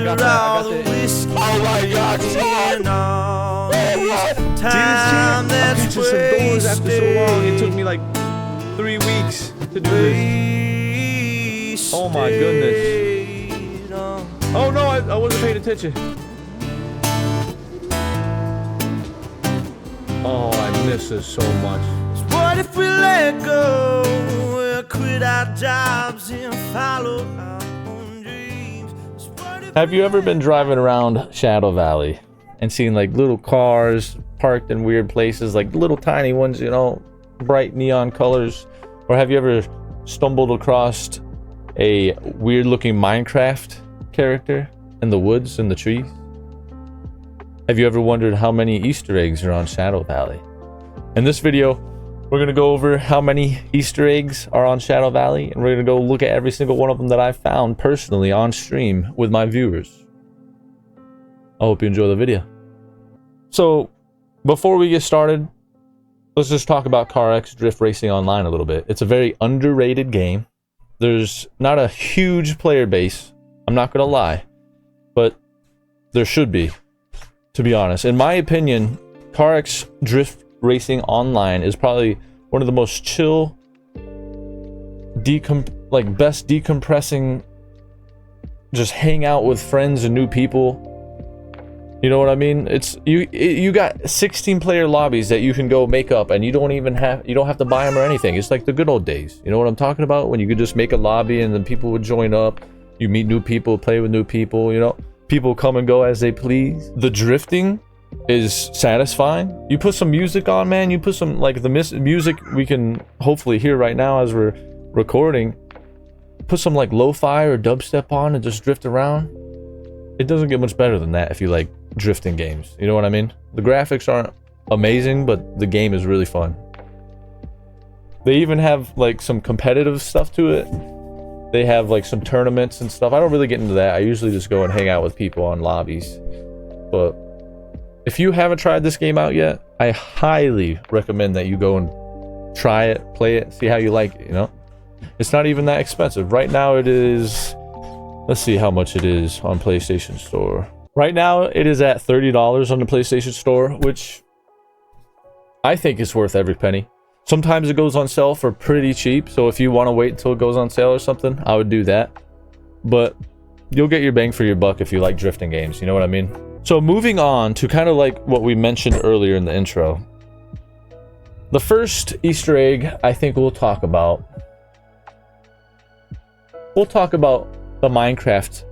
after all the whiskey and all this time that's wasted. After so long, it took me like 3 weeks to do this. Oh my goodness. Oh no, I wasn't paying attention. Oh, I miss this so much. What if we let go, we'll quit our jobs and follow our own dreams? Have you ever been driving around Shadow Valley and seen like little cars parked in weird places, like little tiny ones, you know, bright neon colors? Or have you ever stumbled across a weird looking Minecraft character in the woods, in the trees? Have you ever wondered how many Easter eggs are on Shadow Valley? In this video, we're going to go over how many Easter eggs are on Shadow Valley, and we're going to go look at every single one of them that I found personally on stream with my viewers. I hope you enjoy the video. So, before we get started, let's just talk about CarX Drift Racing Online a little bit. It's a very underrated game. There's not a huge player base, I'm not going to lie, but there should be, to be honest. In my opinion, CarX Drift Racing Online is probably one of the most chill, best decompressing, just hang out with friends and new people. You know what I mean? It's you got 16 player lobbies that you can go make up, and you don't have to buy them or anything. It's like the good old days. You know what I'm talking about? When you could just make a lobby and then people would join up. You meet new people, play with new people, you know? People come and go as they please. The drifting is satisfying. You put some music on, man. You put some, like, the music we can hopefully hear right now as we're recording. Put some, like, lo-fi or dubstep on and just drift around. It doesn't get much better than that if you like drifting games. You know what I mean? The graphics aren't amazing, but the game is really fun. They even have, like, some competitive stuff to it. They have, like, some tournaments and stuff. I don't really get into that. I usually just go and hang out with people on lobbies. But if you haven't tried this game out yet, I highly recommend that you go and try it, play it, see how you like it, you know? It's not even that expensive. Right now it is... Let's see how much it is on PlayStation Store. Right now it is at $30 on the PlayStation Store, which I think is worth every penny. Sometimes it goes on sale for pretty cheap, so if you want to wait until it goes on sale or something, I would do that. But you'll get your bang for your buck if you like drifting games, you know what I mean? So moving on to kind of like what we mentioned earlier in the intro. The first Easter egg I think we'll talk about the Minecraft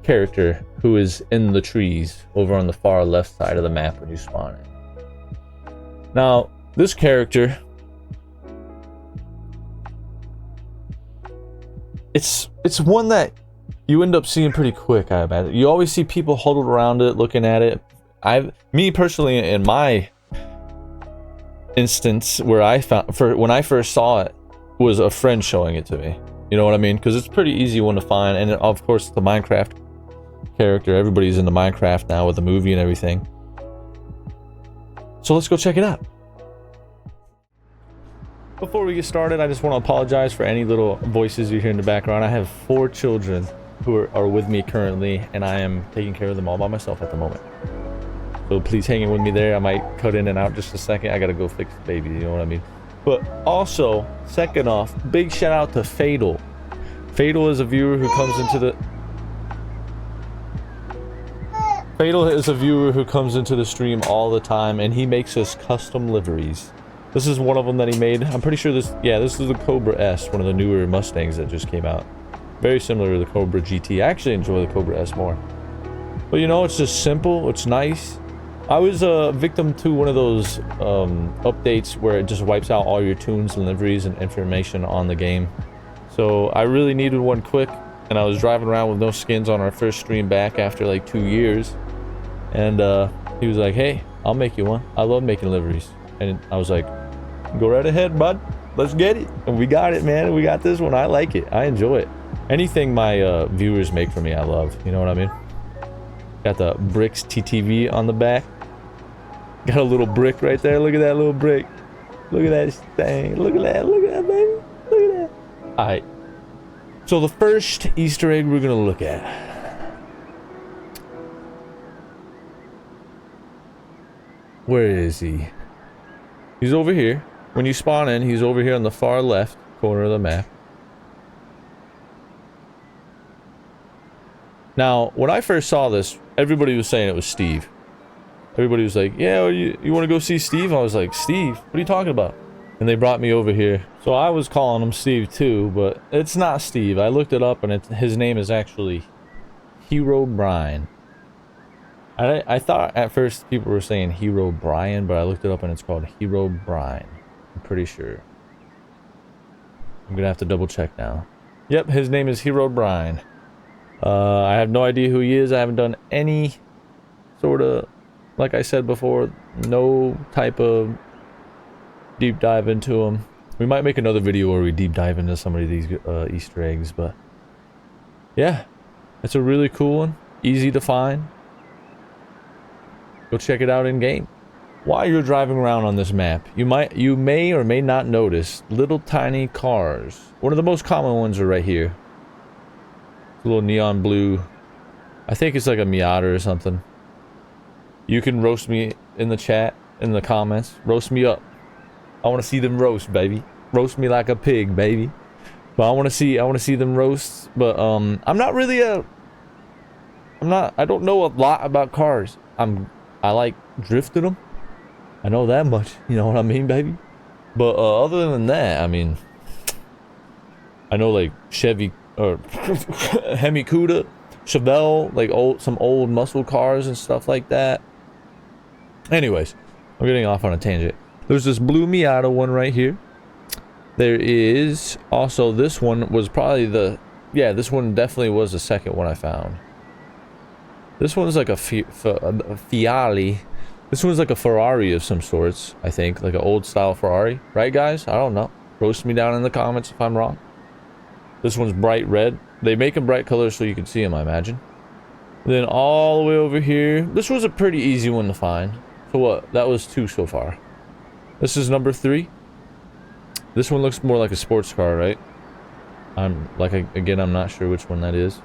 character who is in the trees over on the far left side of the map when you spawn in. Now, this character, it's one that you end up seeing pretty quick, I imagine. You always see people huddled around it, looking at it. Me personally, in my instance, where when I first saw it, was a friend showing it to me. You know what I mean? Because it's a pretty easy one to find, and of course, the Minecraft character. Everybody's into Minecraft now with the movie and everything. So let's go check it out. Before we get started, I just want to apologize for any little voices you hear in the background. I have 4 children who are with me currently, and I am taking care of them all by myself at the moment. So please hang in with me there. I might cut in and out just a second. I gotta go fix the baby, you know what I mean? But also, second off, big shout out to Fatal. Fatal is a viewer who comes into the... Fatal is a viewer who comes into the stream all the time, and he makes us custom liveries. This is one of them that he made. I'm pretty sure this is the Cobra S, one of the newer Mustangs that just came out. Very similar to the Cobra GT. I actually enjoy the Cobra S more. But you know, it's just simple, it's nice. I was a victim to one of those updates where it just wipes out all your tunes and liveries and information on the game. So I really needed one quick, and I was driving around with no skins on our first stream back after like 2 years. And he was like, hey, I'll make you one. I love making liveries. And I was like, go right ahead, bud. Let's get it. And we got it, man. We got this one. I like it. I enjoy it. Anything my viewers make for me, I love. You know what I mean? Got the Bricks TTV on the back. Got a little brick right there. Look at that little brick. Look at that thing. Look at that. Look at that, baby. Look at that. Alright. So the first Easter egg we're going to look at Where is he? He's over here. When you spawn in, he's over here on the far left corner of the map. Now, when I first saw this, everybody was saying it was Steve. Everybody was like, yeah, you want to go see Steve? I was like, Steve? What are you talking about? And they brought me over here. So I was calling him Steve too, but it's not Steve. I looked it up and his name is actually Hero Brian. I thought at first people were saying Hero Brian, but I looked it up and it's called Hero Brian. I'm pretty sure. I'm gonna have to double check now. Yep, his name is Hero Brian. I have no idea who he is. I haven't done any sort of, like I said before, no type of deep dive into him. We might make another video where we deep dive into some of these Easter eggs, but yeah, it's a really cool one. Easy to find. Go check it out in game. While you're driving around on this map, you may or may not notice little tiny cars. One of the most common ones are right here. It's a little neon blue. I think it's like a Miata or something. You can roast me in the chat, in the comments. Roast me up. I want to see them roast, baby. Roast me like a pig, baby. But I want to see them roast. But I'm not really I don't know a lot about cars. I like drifting them. I know that much. You know what I mean, baby? But other than that, I mean, I know like Chevy or Hemi Cuda, Chevelle, like some old muscle cars and stuff like that. Anyways, I'm getting off on a tangent. There's this blue Miata one right here. There is also this one was probably this one definitely was the second one I found. This one's like a Fiali. This one's like a Ferrari of some sorts, I think. Like an old style Ferrari. Right, guys? I don't know. Roast me down in the comments if I'm wrong. This one's bright red. They make them bright colors so you can see them, I imagine. And then all the way over here. This was a pretty easy one to find. So what? That was 2 so far. This is number 3. This one looks more like a sports car, right? Again, I'm not sure which one that is.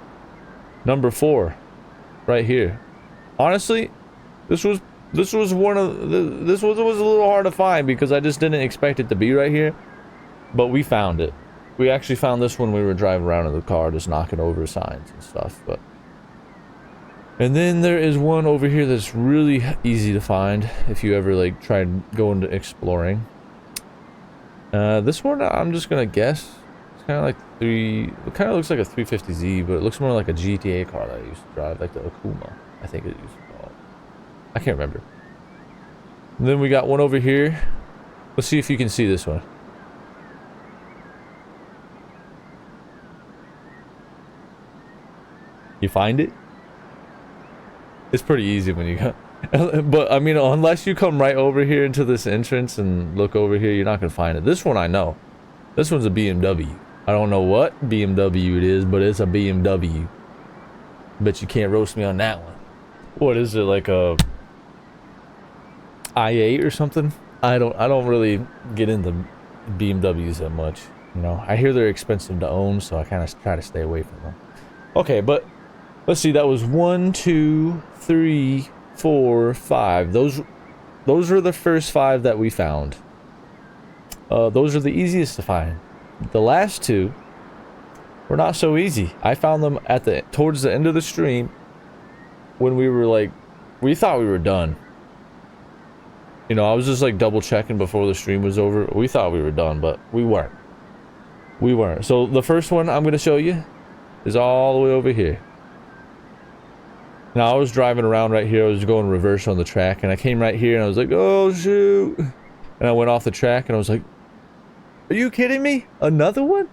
Number 4. Right here. Honestly, this was a little hard to find because I just didn't expect it to be right here. But we found it. We actually found this when we were driving around in the car, just knocking over signs and stuff. And then there is one over here that's really easy to find if you ever like tried going to exploring. This one I'm just gonna guess. It's kind of like it kind of looks like a 350Z, but it looks more like a GTA car that I used to drive, like the Akuma, I think it used to be called. I can't remember. And then we got one over here. Let's see if you can see this one. You find it? It's pretty easy when you go. But I mean, unless you come right over here into this entrance and look over here, you're not gonna find it. This one I know. This one's a BMW. I don't know what BMW it is, but it's a BMW. Bet you can't roast me on that one. What is it, like a i8 or something? I don't really get into BMWs that much. You know, I hear they're expensive to own, so I kind of try to stay away from them. Okay, but let's see. That was 1, 2, 3, 4, 5. Those are the first 5 that we found. Those are the easiest to find. The last 2 were not so easy. I found them towards the end of the stream when we thought we were done. You know, I was just like double checking before the stream was over. We thought we were done, but we weren't. We weren't. So the first one I'm going to show you is all the way over here. Now I was driving around right here. I was going reverse on the track, and I came right here and I was like, oh shoot. And I went off the track and I was like, are you kidding me? Another one?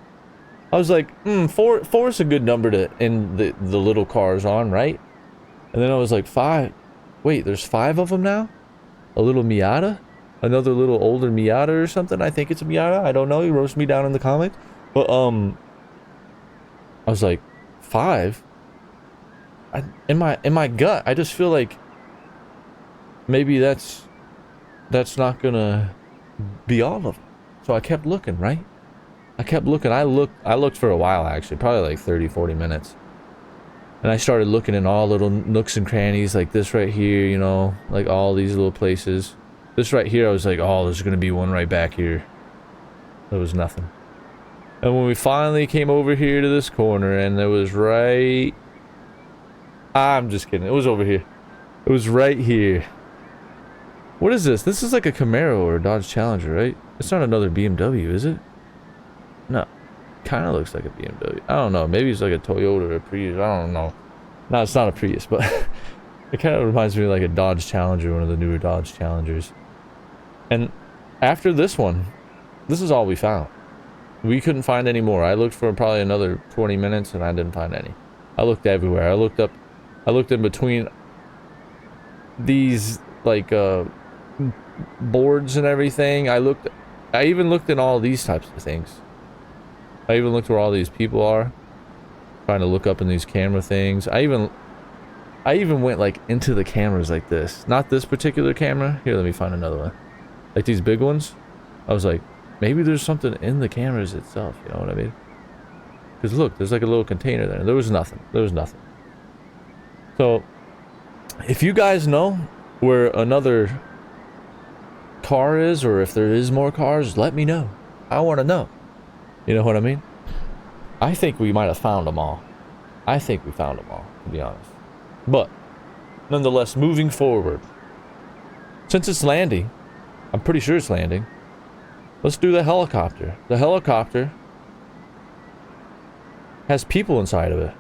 I was like, four is a good number to end the little cars on, right? And then I was like, 5. Wait, there's 5 of them now? A little Miata? Another little older Miata or something? I think it's a Miata. I don't know. You roast me down in the comments. But, I was like, 5? In my gut, I just feel like maybe that's not gonna be all of them. So I kept looking, right? I kept looking. I looked for a while, actually, probably like 30-40 minutes. And I started looking in all little nooks and crannies, like this right here, you know, like all these little places. This right here, I was like, oh, there's gonna be one right back here. There was nothing. And when we finally came over here to this corner, and there was right... I'm just kidding, it was over here. It was right here. What is this? This is like a Camaro or a Dodge Challenger, right? It's not another BMW, is it? No. Kind of looks like a BMW. I don't know. Maybe it's like a Toyota or a Prius. I don't know. No, it's not a Prius, but it kind of reminds me of like a Dodge Challenger, one of the newer Dodge Challengers. And after this one, this is all we found. We couldn't find any more. I looked for probably another 20 minutes and I didn't find any. I looked everywhere. I looked in between these like boards and everything. I even looked in all these types of things. I even looked where all these people are, trying to look up in these camera things. I even went like into the cameras like this. Not this particular camera. Here, let me find another one. Like these big ones. I was like, maybe there's something in the cameras itself. You know what I mean? Because look, there's like a little container there. There was nothing. There was nothing. So, if you guys know where another car is, or if there is more cars, let me know. I want to know. You know what I mean? I think we might have found them all. I think we found them all, to be honest. But, nonetheless, moving forward. Since it's landing, I'm pretty sure it's landing. Let's do the helicopter. The helicopter has people inside of it.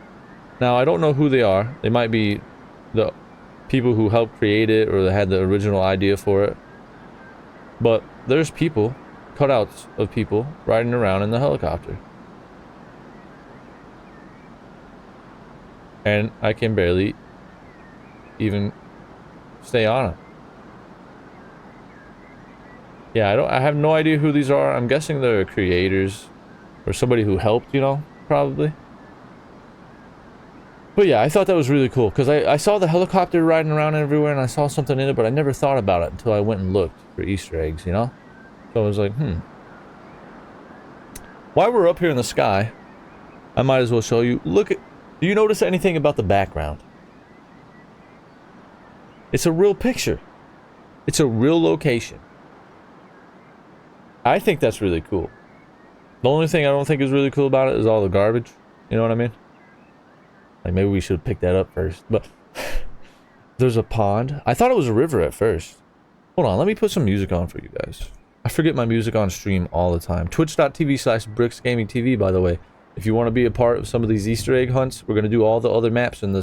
Now, I don't know who they are. They might be the people who helped create it, or they had the original idea for it. But there's people, cutouts of people, riding around in the helicopter. And I can barely even stay on it. Yeah, I have no idea who these are. I'm guessing they're creators or somebody who helped, you know, probably. But yeah, I thought that was really cool because I saw the helicopter riding around everywhere and I saw something in it, but I never thought about it until I went and looked for Easter eggs, you know? So I was like, While we're up here in the sky, I might as well show you. Look at... Do you notice anything about the background? It's a real picture. It's a real location. I think that's really cool. The only thing I don't think is really cool about it is all the garbage. You know what I mean? Like, maybe we should pick that up first. But there's a pond. I thought it was a river at first. Hold on, let me put some music on for you guys. I forget my music on stream all the time. Twitch.tv/BricksGamingTV, by the way. If you want to be a part of some of these Easter egg hunts, we're going to do all the other maps in the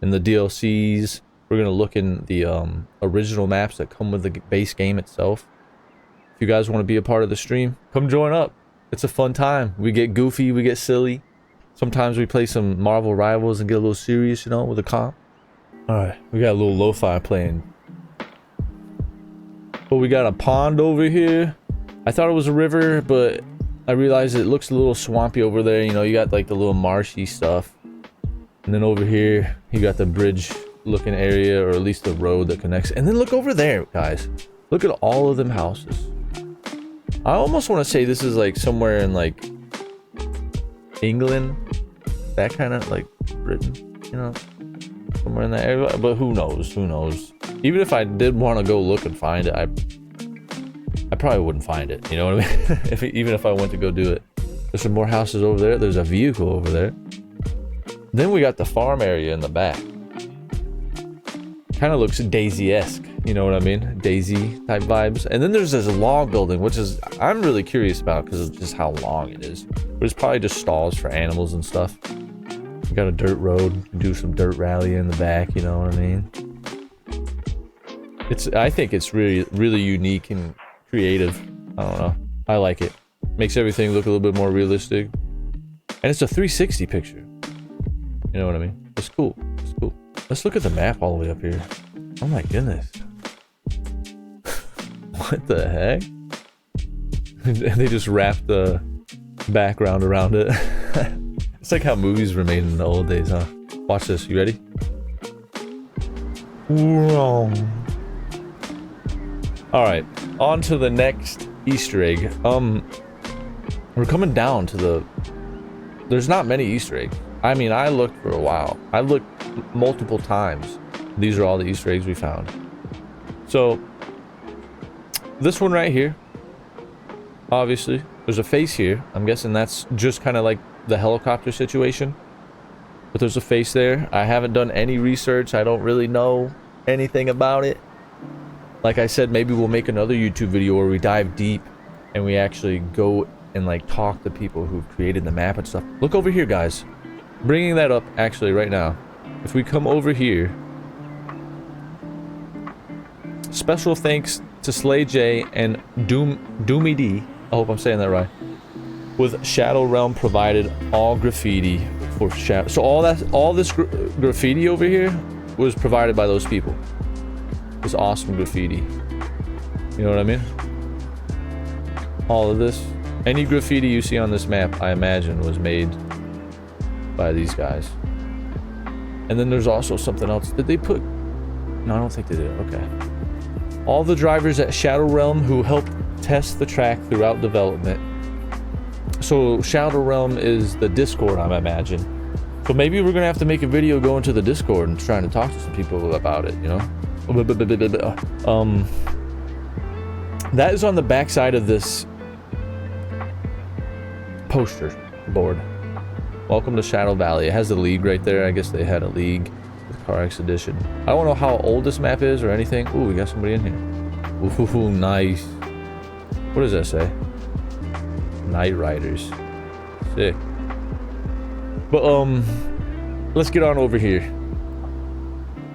DLCs. We're going to look in the original maps that come with the base game itself. If you guys want to be a part of the stream, come join up. It's a fun time. We get goofy, we get silly. Sometimes we play some Marvel Rivals and get a little serious, you know, with a comp. Alright, we got a little lo-fi playing. But we got a pond over here. I thought it was a river, but I realized it looks a little swampy over there. You know, you got like the little marshy stuff. And then over here, you got the bridge looking area, or at least the road that connects. And then look over there, guys. Look at all of them houses. I almost want to say this is like somewhere in like England, that kind of like Britain, you know, somewhere in that area. But who knows? Who knows? Even if I did want to go look and find it, I probably wouldn't find it. You know what I mean? Even if I went to go do it. There's some more houses over there. There's a vehicle over there. Then we got the farm area in the back. Kind of looks Daisy-esque. You know what I mean? Daisy type vibes. And then there's this log building, which is I'm really curious about because of just how long it is. But it's probably just stalls for animals and stuff. We got a dirt road. Do some dirt rally in the back. You know what I mean? I think it's really, really unique and creative. I don't know. I like it. Makes everything look a little bit more realistic. And it's a 360 picture. You know what I mean? It's cool. It's cool. Let's look at the map all the way up here. Oh my goodness. What the heck? They just wrapped the background around it. It's like how movies were made in the old days, huh? Watch this. You ready? Alright. On to the next Easter egg. We're coming down to the... There's not many Easter eggs. I mean, I looked for a while. I looked multiple times. These are all the Easter eggs we found. So, this one right here, obviously, there's a face here. I'm guessing that's just kind of like the helicopter situation. But there's a face there. I haven't done any research. I don't really know anything about it. Like I said, maybe we'll make another YouTube video where we dive deep and we actually go and like talk to people who've created the map and stuff. Look over here, guys. Bringing that up actually right now. If we come over here, special thanks to Slay J and Doomy D. I hope I'm saying that right. With Shadow Realm provided all graffiti for Shadow. So all this graffiti over here was provided by those people. This awesome graffiti. You know what I mean? All of this. Any graffiti you see on this map, I imagine, was made by these guys. And then there's also something else. Did they put... No, I don't think they did. Okay. All the drivers at Shadow Realm who helped test the track throughout development. So Shadow Realm is the Discord, I imagine. So maybe we're gonna have to make a video going to the Discord and trying to talk to some people about it, you know? That is on the backside of this poster board. Welcome to Shadow Valley. It has the league right there. I guess they had a league with CarX Edition. I don't know how old this map is or anything. Ooh, we got somebody in here. Ooh, nice. What does that say? Night Riders. Sick. But let's get on over here.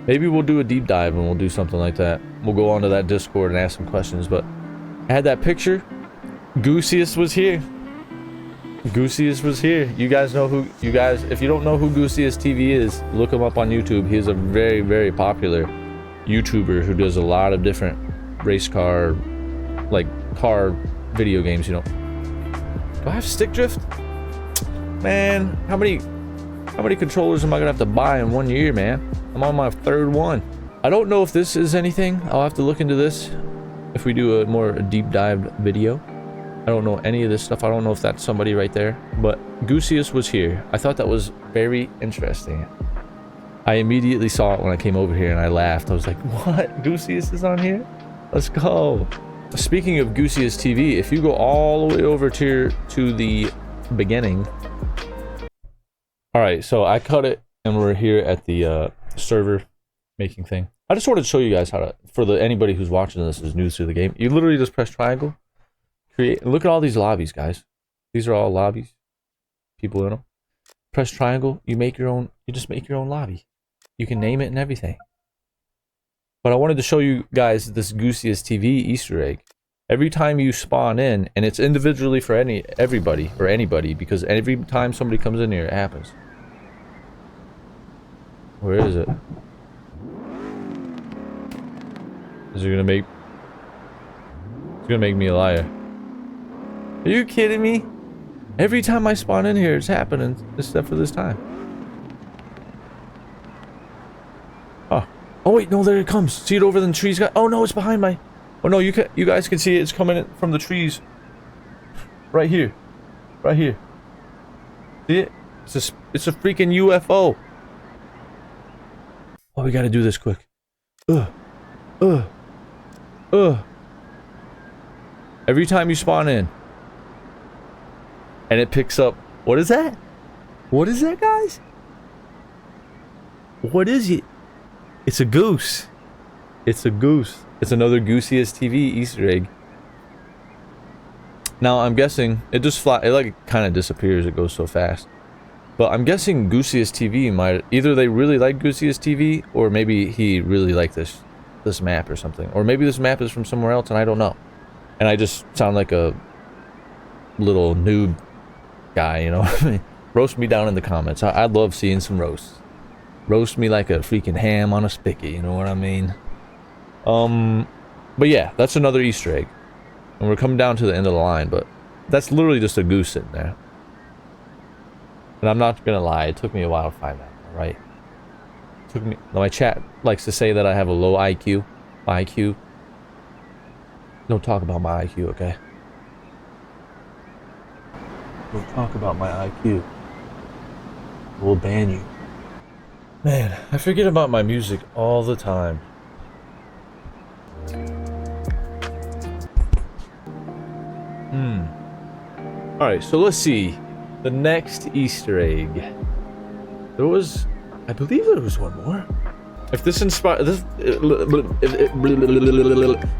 Maybe we'll do a deep dive and we'll do something like that. We'll go onto that Discord and ask some questions. But I had that picture. Goosiest was here. Goosiest was here. You guys know who... You guys, if you don't know who Goosiest TV is, look him up on YouTube. He's a very, very popular YouTuber who does a lot of different race car, like car video games, you know. Do I have stick drift? Man, how many controllers am I gonna have to buy in 1 year, man? I'm on my third one. I don't know if this is anything. I'll have to look into this if we do a more deep dive video. I don't know any of this stuff. I don't know if that's somebody right there. But Goosiest was here. I thought that was very interesting. I immediately saw it when I came over here and I laughed. I was like, what? Goosiest is on here? Let's go. Speaking of Goosiest TV, if you go all the way over to the beginning. Alright, so I cut it and we're here at the server making thing. I just wanted to show you guys how to, for anybody who's watching this is new to the game, you literally just press triangle, create, look at all these lobbies, guys. These are all lobbies, people in them. Press triangle, you just make your own lobby. You can name it and everything. But I wanted to show you guys this Goosiest TV Easter egg. Every time you spawn in, and it's individually for everybody or anybody, because every time somebody comes in here, it happens. Where is it? Is it gonna make... It's gonna make me a liar. Are you kidding me? Every time I spawn in here, it's happening, except for this time. Oh. Oh wait, no, there it comes. See it over the trees, guys? Oh no, it's behind my... Oh no, you guys can see it. It's coming in from the trees. Right here. Right here. See it? It's a freaking UFO. Oh, we gotta do this quick. Every time you spawn in. And it picks up... What is that? What is that, guys? What is it? It's a goose. It's a goose. It's another Goosiest TV Easter egg. Now, I'm guessing... It just it like kind of disappears. It goes so fast. But I'm guessing Goosiest TV might... Either they really like Goosiest TV, or maybe he really liked this map or something. Or maybe this map is from somewhere else and I don't know. And I just sound like a little noob guy, you know? Roast me down in the comments. I'd love seeing some roasts. Roast me like a freaking ham on a spigot, you know what I mean? But yeah, that's another Easter egg. And we're coming down to the end of the line, but that's literally just a goose sitting there. And I'm not gonna lie, it took me a while to find that, alright? My chat likes to say that I have a low IQ. My IQ. Don't talk about my IQ, okay? Don't talk about my IQ. will ban you. Man, I forget about my music all the time. Alright, so let's see. The next Easter egg. There was... I believe there was one more. If this if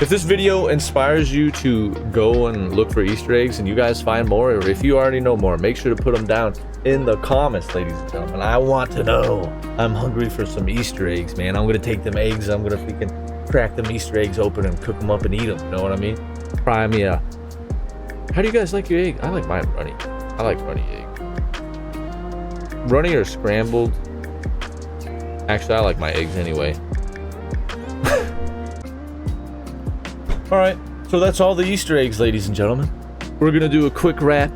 this video inspires you to go and look for Easter eggs and you guys find more, or if you already know more, make sure to put them down in the comments, ladies and gentlemen. I want to know. I'm hungry for some Easter eggs, man. I'm gonna take them eggs, I'm gonna freaking crack them Easter eggs open and cook them up and eat them. You know what I mean? Fry me up. How do you guys like your egg? I like mine runny. I like runny egg. Runny or scrambled? Actually, I like my eggs anyway. Alright, so that's all the Easter eggs, ladies and gentlemen. We're gonna do a quick wrap.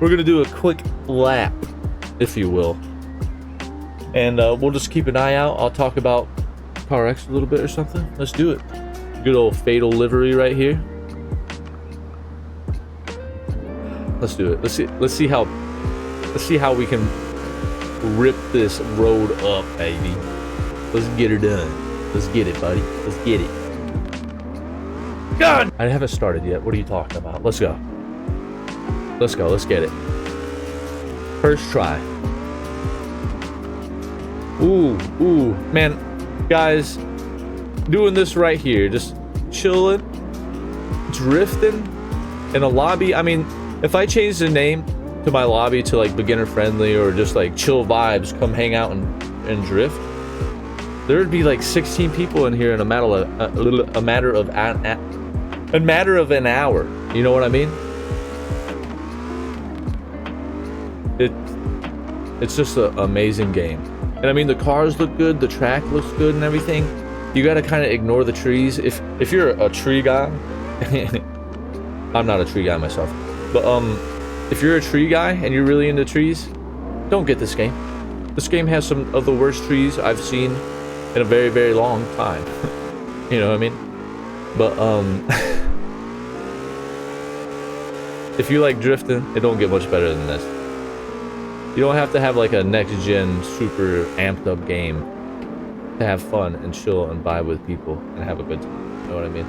We're gonna do a quick lap, if you will. And we'll just keep an eye out. I'll talk about CarX a little bit or something. Let's do it. Good old fatal livery right here. Let's do it. Let's see how we can rip this road up, baby. Let's get her done. Let's get it, buddy. Let's get it. God! I haven't started yet. What are you talking about? Let's go. Let's go. Let's get it. First try. Ooh, man, guys, doing this right here, just chilling, drifting in a lobby. I mean, if I change the name to my lobby to like beginner friendly or just like chill vibes, come hang out and drift, there would be like 16 people in here in a matter of an hour. You know what I mean? It's just an amazing game. And I mean, the cars look good, the track looks good and everything. You gotta kind of ignore the trees. If you're a tree guy, I'm not a tree guy myself, but if you're a tree guy and you're really into trees, don't get this game. This game has some of the worst trees I've seen in a very, very long time. You know what I mean? But if you like drifting, it don't get much better than this. You don't have to have like a next-gen super amped up game to have fun and chill and vibe with people and have a good time. You know what I mean?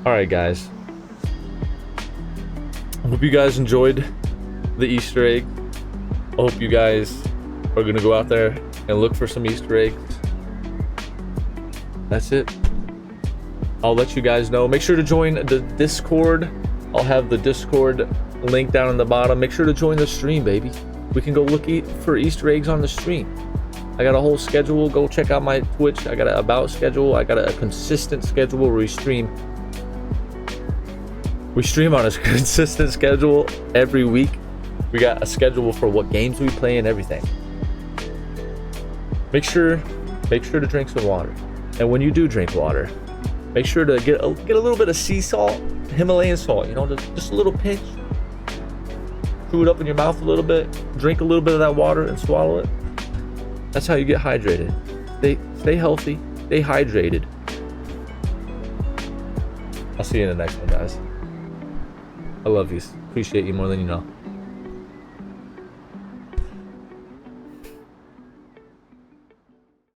Alright, guys. I hope you guys enjoyed the Easter egg. I hope you guys are gonna go out there and look for some Easter eggs. That's it. I'll let you guys know. Make sure to join the Discord. I'll have the Discord link down in the bottom. Make sure to join the stream, baby. We can go look for Easter eggs on the stream. I got a whole schedule. Go check out my Twitch. I got an about schedule. I got a consistent schedule where we stream on a consistent schedule every week. We got a schedule for what games we play and everything. Make sure to drink some water. And when you do drink water, make sure to get a little bit of sea salt, Himalayan salt, you know, just a little pinch. Chew it up in your mouth a little bit, drink a little bit of that water and swallow it. That's how you get hydrated. Stay healthy, stay hydrated. I'll see you in the next one, guys. I love you. Appreciate you more than you know.